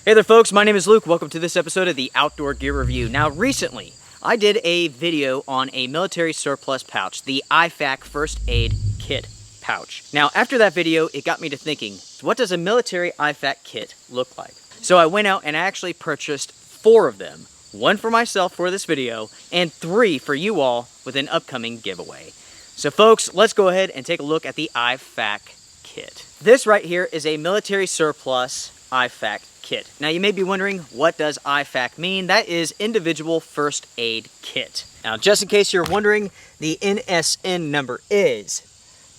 Hey there folks, my name is Luke. Welcome to this episode of the Outdoor Gear Review. Now recently, I did a video on a military surplus pouch, the IFAK First Aid Kit pouch. Now after that video, it got me to thinking, what does a military IFAK kit look like? So I went out and I actually purchased 4 of them. 1 for myself for this video, and 3 for you all with an upcoming giveaway. So folks, let's go ahead and take a look at the IFAK kit. This right here is a military surplus IFAK kit. Now you may be wondering, what does IFAK mean? That is Individual First Aid Kit. Now just in case you're wondering, the NSN number is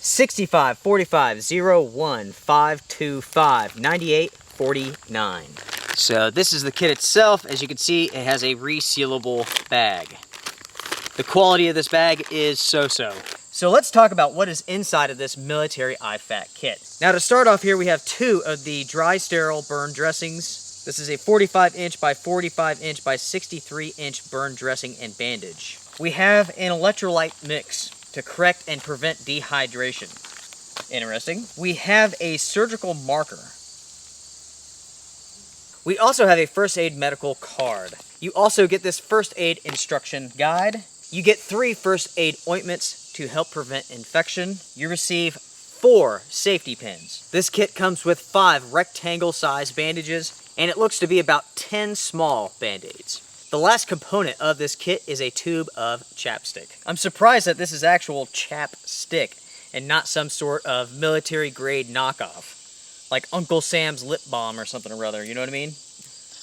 65450152599849. So this is the kit itself. As you can see, it has a resealable bag. The quality of this bag is so-so. So let's talk about what is inside of this military IFAK kit. Now to start off here, we have 2 of the dry sterile burn dressings. This is a 45 inch by 45 inch by 63 inch burn dressing and bandage. We have an electrolyte mix to correct and prevent dehydration. Interesting. We have a surgical marker. We also have a first aid medical card. You also get this first aid instruction guide. You get 3 first aid ointments to help prevent infection. You receive 4 safety pins. This kit comes with 5 rectangle size bandages, and it looks to be about 10 small band-aids. The last component of this kit is a tube of chapstick. I'm surprised that this is actual chapstick and not some sort of military grade knockoff, like Uncle Sam's lip balm or something or other, you know what I mean?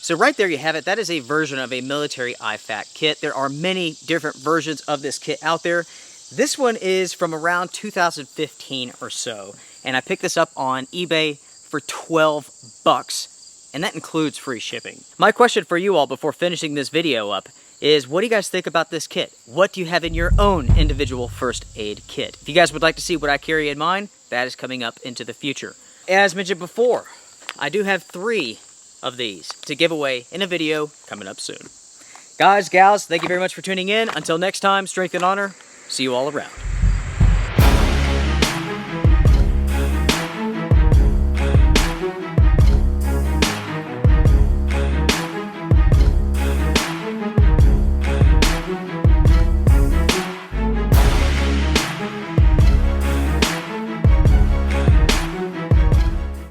So right there you have it. That is a version of a military IFAK kit. There are many different versions of this kit out there. This one is from around 2015 or so, and I picked this up on eBay for 12 bucks, and that includes free shipping. My question for you all before finishing this video up is, what do you guys think about this kit? What do you have in your own individual first aid kit? If you guys would like to see what I carry in mine, that is coming up into the future. As mentioned before, I do have 3 of these to give away in a video coming up soon. Guys, gals, thank you very much for tuning in. Until next time, strength and honor. See you all around.